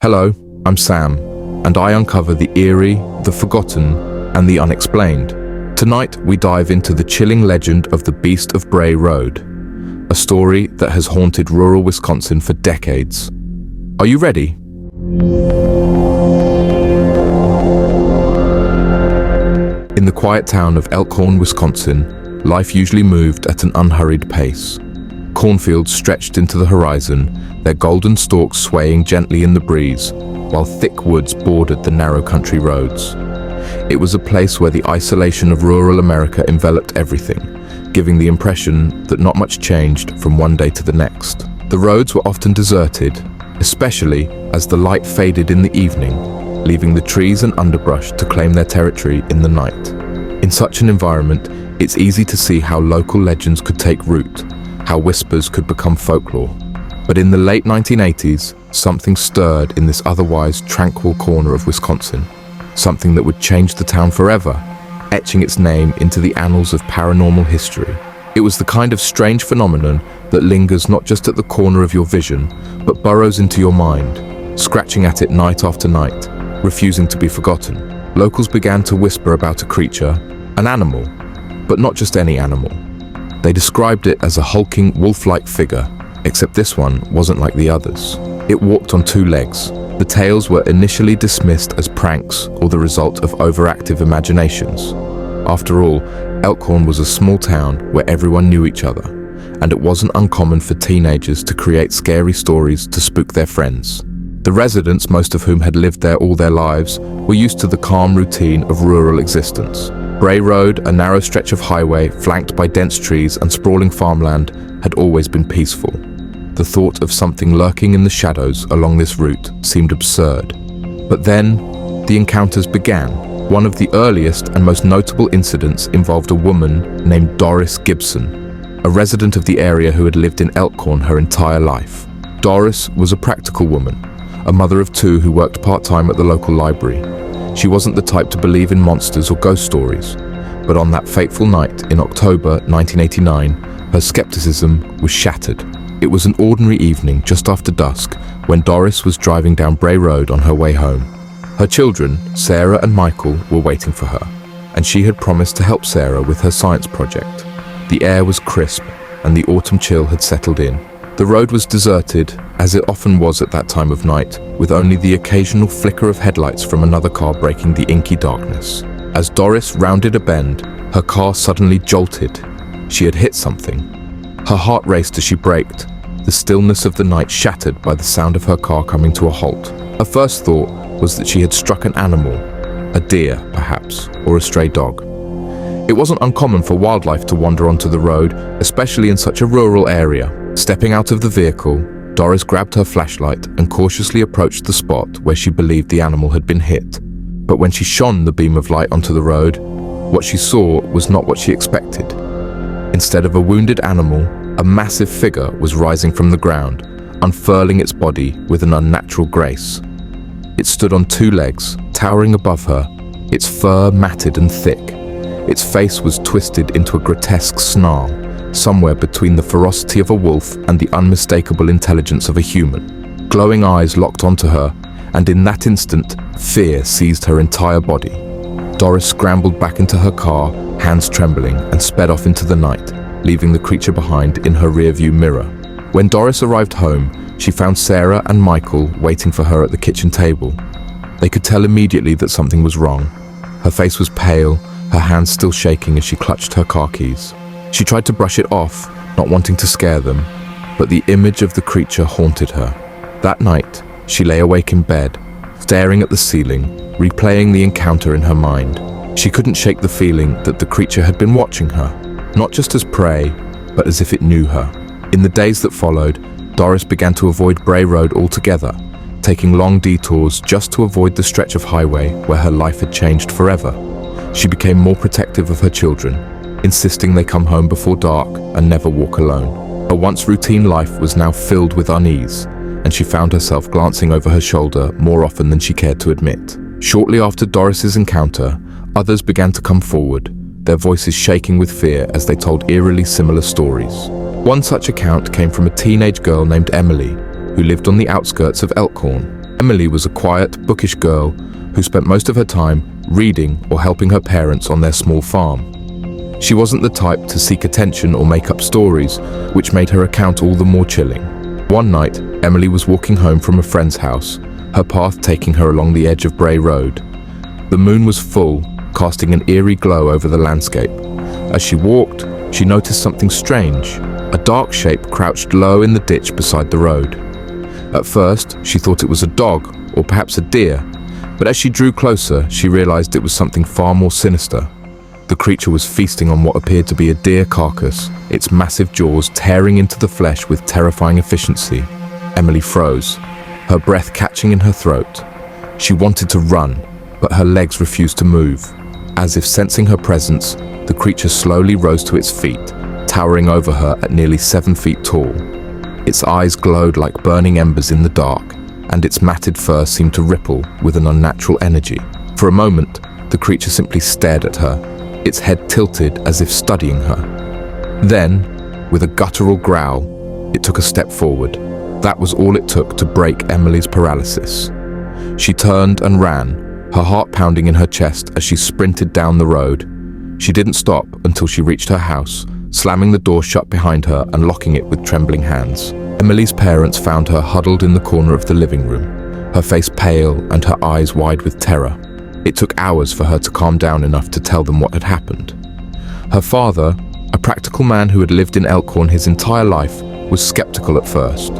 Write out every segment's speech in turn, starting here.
Hello, I'm Sam, and I uncover the eerie, the forgotten, and the unexplained. Tonight, we dive into the chilling legend of the Beast of Bray Road, a story that has haunted rural Wisconsin for decades. Are you ready? In the quiet town of Elkhorn, Wisconsin, life usually moved at an unhurried pace. Cornfields stretched into the horizon, their golden stalks swaying gently in the breeze, while thick woods bordered the narrow country roads. It was a place where the isolation of rural America enveloped everything, giving the impression that not much changed from one day to the next. The roads were often deserted, especially as the light faded in the evening, leaving the trees and underbrush to claim their territory in the night. In such an environment, it's easy to see how local legends could take root, how whispers could become folklore. But in the late 1980s, something stirred in this otherwise tranquil corner of Wisconsin, something that would change the town forever, etching its name into the annals of paranormal history. It was the kind of strange phenomenon that lingers not just at the corner of your vision, but burrows into your mind, scratching at it night after night, refusing to be forgotten. Locals began to whisper about a creature, an animal, but not just any animal. They described it as a hulking, wolf-like figure, except this one wasn't like the others. It walked on two legs. The tales were initially dismissed as pranks or the result of overactive imaginations. After all, Elkhorn was a small town where everyone knew each other, and it wasn't uncommon for teenagers to create scary stories to spook their friends. The residents, most of whom had lived there all their lives, were used to the calm routine of rural existence. Bray Road, a narrow stretch of highway flanked by dense trees and sprawling farmland, had always been peaceful. The thought of something lurking in the shadows along this route seemed absurd. But then, the encounters began. One of the earliest and most notable incidents involved a woman named Doris Gibson, a resident of the area who had lived in Elkhorn her entire life. Doris was a practical woman, a mother of two who worked part-time at the local library. She wasn't the type to believe in monsters or ghost stories, but on that fateful night in October 1989, her skepticism was shattered. It was an ordinary evening just after dusk when Doris was driving down Bray Road on her way home. Her children, Sarah and Michael, were waiting for her, and she had promised to help Sarah with her science project. The air was crisp, and the autumn chill had settled in. The road was deserted, as it often was at that time of night, with only the occasional flicker of headlights from another car breaking the inky darkness. As Doris rounded a bend, her car suddenly jolted. She had hit something. Her heart raced as she braked, the stillness of the night shattered by the sound of her car coming to a halt. Her first thought was that she had struck an animal, a deer, perhaps, or a stray dog. It wasn't uncommon for wildlife to wander onto the road, especially in such a rural area. Stepping out of the vehicle, Doris grabbed her flashlight and cautiously approached the spot where she believed the animal had been hit. But when she shone the beam of light onto the road, what she saw was not what she expected. Instead of a wounded animal, a massive figure was rising from the ground, unfurling its body with an unnatural grace. It stood on two legs, towering above her, its fur matted and thick. Its face was twisted into a grotesque snarl, somewhere between the ferocity of a wolf and the unmistakable intelligence of a human. Glowing eyes locked onto her, and in that instant, fear seized her entire body. Doris scrambled back into her car, hands trembling, and sped off into the night, leaving the creature behind in her rearview mirror. When Doris arrived home, she found Sarah and Michael waiting for her at the kitchen table. They could tell immediately that something was wrong. Her face was pale, her hands still shaking as she clutched her car keys. She tried to brush it off, not wanting to scare them, but the image of the creature haunted her. That night, she lay awake in bed, staring at the ceiling, replaying the encounter in her mind. She couldn't shake the feeling that the creature had been watching her, not just as prey, but as if it knew her. In the days that followed, Doris began to avoid Bray Road altogether, taking long detours just to avoid the stretch of highway where her life had changed forever. She became more protective of her children, insisting they come home before dark and never walk alone. Her once routine life was now filled with unease, and she found herself glancing over her shoulder more often than she cared to admit. Shortly after Doris's encounter, others began to come forward, their voices shaking with fear as they told eerily similar stories. One such account came from a teenage girl named Emily, who lived on the outskirts of Elkhorn. Emily was a quiet, bookish girl who spent most of her time reading or helping her parents on their small farm. She wasn't the type to seek attention or make up stories, which made her account all the more chilling. One night, Emily was walking home from a friend's house, her path taking her along the edge of Bray Road. The moon was full, casting an eerie glow over the landscape. As she walked, she noticed something strange. A dark shape crouched low in the ditch beside the road. At first, she thought it was a dog, or perhaps a deer, but as she drew closer, she realized it was something far more sinister. The creature was feasting on what appeared to be a deer carcass, its massive jaws tearing into the flesh with terrifying efficiency. Emily froze, her breath catching in her throat. She wanted to run, but her legs refused to move. As if sensing her presence, the creature slowly rose to its feet, towering over her at nearly 7 feet tall. Its eyes glowed like burning embers in the dark, and its matted fur seemed to ripple with an unnatural energy. For a moment, the creature simply stared at her, its head tilted as if studying her. Then, with a guttural growl, it took a step forward. That was all it took to break Emily's paralysis. She turned and ran, her heart pounding in her chest as she sprinted down the road. She didn't stop until she reached her house, slamming the door shut behind her and locking it with trembling hands. Emily's parents found her huddled in the corner of the living room, her face pale and her eyes wide with terror. It took hours for her to calm down enough to tell them what had happened. Her father, a practical man who had lived in Elkhorn his entire life, was skeptical at first.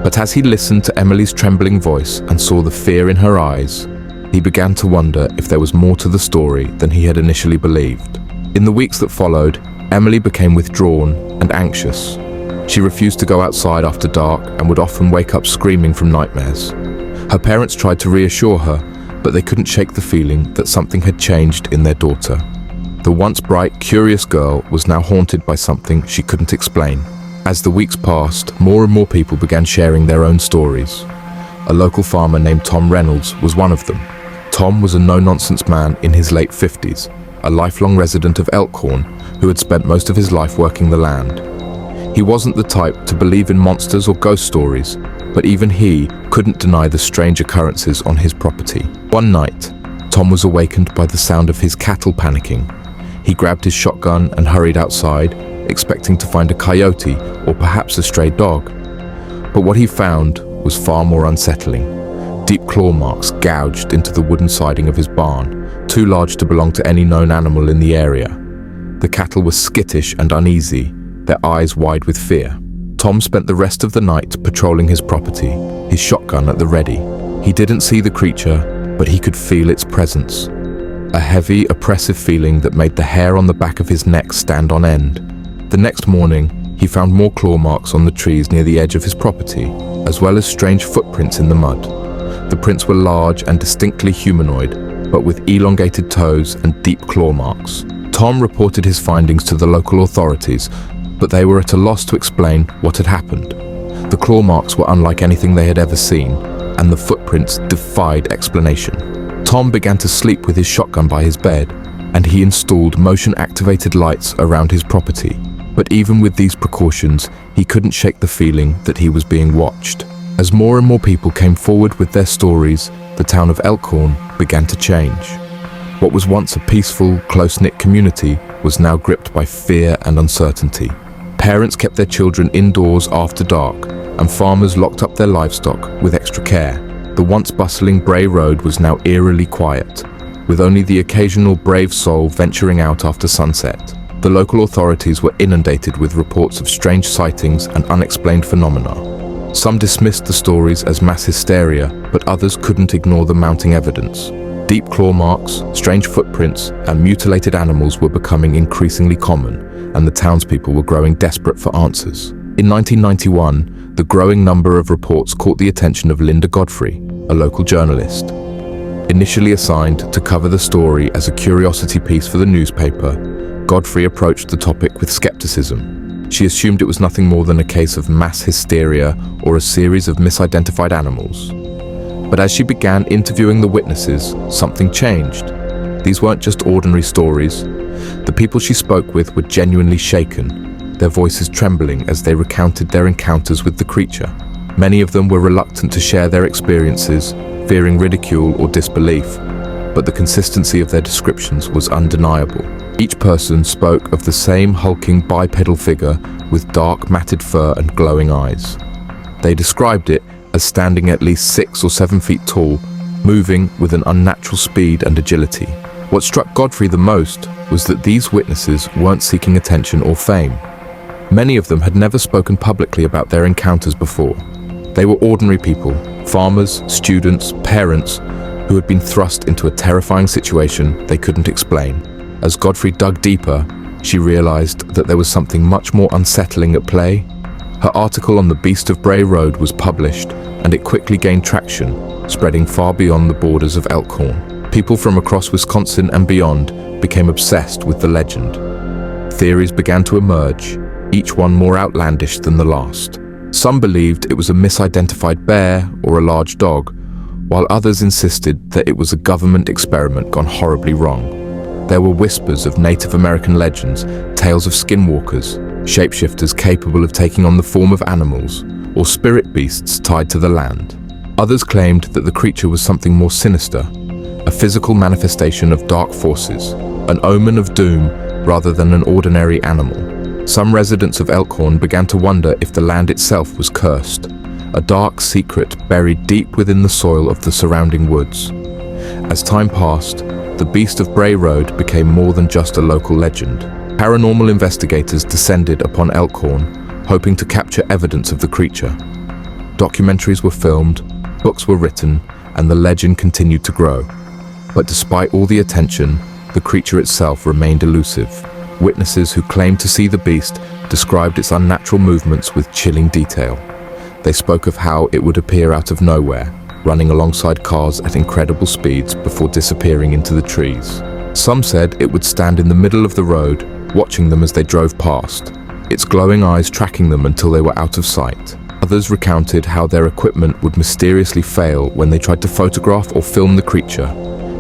But as he listened to Emily's trembling voice and saw the fear in her eyes, he began to wonder if there was more to the story than he had initially believed. In the weeks that followed, Emily became withdrawn and anxious. She refused to go outside after dark and would often wake up screaming from nightmares. Her parents tried to reassure her, but they couldn't shake the feeling that something had changed in their daughter. The once bright, curious girl was now haunted by something she couldn't explain. As the weeks passed, more and more people began sharing their own stories. A local farmer named Tom Reynolds was one of them. Tom was a no-nonsense man in his late 50s, a lifelong resident of Elkhorn who had spent most of his life working the land. He wasn't the type to believe in monsters or ghost stories, but even he couldn't deny the strange occurrences on his property. One night, Tom was awakened by the sound of his cattle panicking. He grabbed his shotgun and hurried outside, expecting to find a coyote or perhaps a stray dog. But what he found was far more unsettling. Deep claw marks gouged into the wooden siding of his barn, too large to belong to any known animal in the area. The cattle were skittish and uneasy, their eyes wide with fear. Tom spent the rest of the night patrolling his property, his shotgun at the ready. He didn't see the creature, but he could feel its presence. A heavy, oppressive feeling that made the hair on the back of his neck stand on end. The next morning, he found more claw marks on the trees near the edge of his property, as well as strange footprints in the mud. The prints were large and distinctly humanoid, but with elongated toes and deep claw marks. Tom reported his findings to the local authorities, but they were at a loss to explain what had happened. The claw marks were unlike anything they had ever seen, and the footprints defied explanation. Tom began to sleep with his shotgun by his bed, and he installed motion-activated lights around his property. But even with these precautions, he couldn't shake the feeling that he was being watched. As more and more people came forward with their stories, the town of Elkhorn began to change. What was once a peaceful, close-knit community was now gripped by fear and uncertainty. Parents kept their children indoors after dark, and farmers locked up their livestock with extra care. The once bustling Bray Road was now eerily quiet, with only the occasional brave soul venturing out after sunset. The local authorities were inundated with reports of strange sightings and unexplained phenomena. Some dismissed the stories as mass hysteria, but others couldn't ignore the mounting evidence. Deep claw marks, strange footprints, and mutilated animals were becoming increasingly common, and the townspeople were growing desperate for answers. In 1991, the growing number of reports caught the attention of Linda Godfrey, a local journalist. Initially assigned to cover the story as a curiosity piece for the newspaper, Godfrey approached the topic with skepticism. She assumed it was nothing more than a case of mass hysteria or a series of misidentified animals. But as she began interviewing the witnesses, something changed. These weren't just ordinary stories. The people she spoke with were genuinely shaken, their voices trembling as they recounted their encounters with the creature. Many of them were reluctant to share their experiences, fearing ridicule or disbelief, but the consistency of their descriptions was undeniable. Each person spoke of the same hulking bipedal figure with dark matted fur and glowing eyes. They described it as standing at least 6 or 7 feet tall, moving with an unnatural speed and agility. What struck Godfrey the most was that these witnesses weren't seeking attention or fame. Many of them had never spoken publicly about their encounters before. They were ordinary people, farmers, students, parents, who had been thrust into a terrifying situation they couldn't explain. As Godfrey dug deeper, she realized that there was something much more unsettling at play. Her article on the Beast of Bray Road was published, and it quickly gained traction, spreading far beyond the borders of Elkhorn. People from across Wisconsin and beyond became obsessed with the legend. Theories began to emerge, each one more outlandish than the last. Some believed it was a misidentified bear or a large dog, while others insisted that it was a government experiment gone horribly wrong. There were whispers of Native American legends, tales of skinwalkers, shapeshifters capable of taking on the form of animals, or spirit beasts tied to the land. Others claimed that the creature was something more sinister, a physical manifestation of dark forces, an omen of doom rather than an ordinary animal. Some residents of Elkhorn began to wonder if the land itself was cursed, a dark secret buried deep within the soil of the surrounding woods. As time passed, the Beast of Bray Road became more than just a local legend. Paranormal investigators descended upon Elkhorn, hoping to capture evidence of the creature. Documentaries were filmed, books were written, and the legend continued to grow. But despite all the attention, the creature itself remained elusive. Witnesses who claimed to see the beast described its unnatural movements with chilling detail. They spoke of how it would appear out of nowhere, running alongside cars at incredible speeds before disappearing into the trees. Some said it would stand in the middle of the road, watching them as they drove past, its glowing eyes tracking them until they were out of sight. Others recounted how their equipment would mysteriously fail when they tried to photograph or film the creature.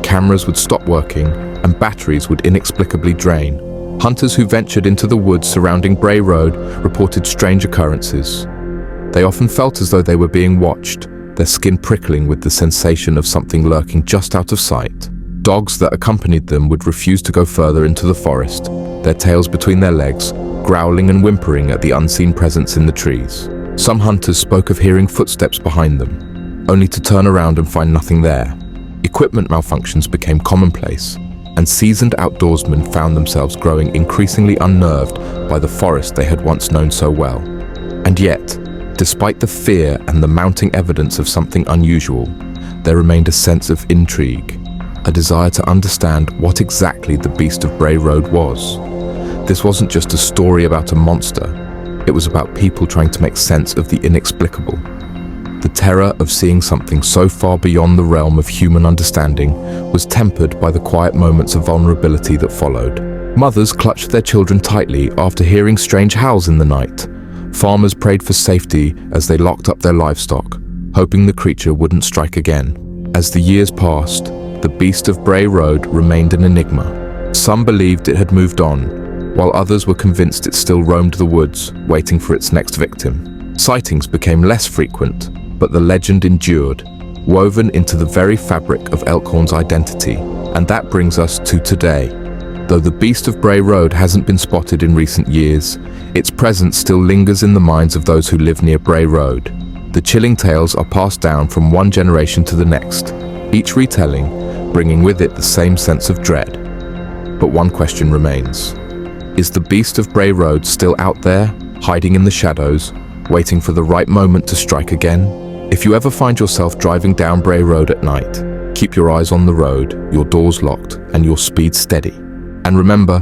Cameras would stop working, and batteries would inexplicably drain. Hunters who ventured into the woods surrounding Bray Road reported strange occurrences. They often felt as though they were being watched, their skin prickling with the sensation of something lurking just out of sight. Dogs that accompanied them would refuse to go further into the forest, their tails between their legs, growling and whimpering at the unseen presence in the trees. Some hunters spoke of hearing footsteps behind them, only to turn around and find nothing there. Equipment malfunctions became commonplace, and seasoned outdoorsmen found themselves growing increasingly unnerved by the forest they had once known so well. And yet, despite the fear and the mounting evidence of something unusual, there remained a sense of intrigue, a desire to understand what exactly the Beast of Bray Road was. This wasn't just a story about a monster, it was about people trying to make sense of the inexplicable. The terror of seeing something so far beyond the realm of human understanding was tempered by the quiet moments of vulnerability that followed. Mothers clutched their children tightly after hearing strange howls in the night. Farmers prayed for safety as they locked up their livestock, hoping the creature wouldn't strike again. As the years passed, the Beast of Bray Road remained an enigma. Some believed it had moved on, while others were convinced it still roamed the woods, waiting for its next victim. Sightings became less frequent, but the legend endured, woven into the very fabric of Elkhorn's identity. And that brings us to today. Though the Beast of Bray Road hasn't been spotted in recent years, its presence still lingers in the minds of those who live near Bray Road. The chilling tales are passed down from one generation to the next, each retelling bringing with it the same sense of dread. But one question remains. Is the Beast of Bray Road still out there, hiding in the shadows, waiting for the right moment to strike again? If you ever find yourself driving down Bray Road at night, keep your eyes on the road, your doors locked, and your speed steady. And remember,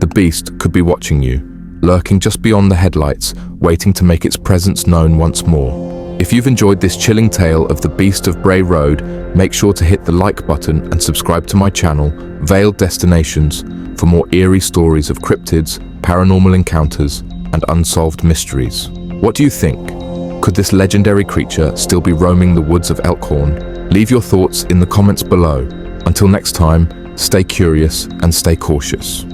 the beast could be watching you, lurking just beyond the headlights, waiting to make its presence known once more. If you've enjoyed this chilling tale of the Beast of Bray Road, make sure to hit the like button and subscribe to my channel, Veiled Destinations, for more eerie stories of cryptids, paranormal encounters, and unsolved mysteries. What do you think? Could this legendary creature still be roaming the woods of Elkhorn? Leave your thoughts in the comments below. Until next time, stay curious and stay cautious.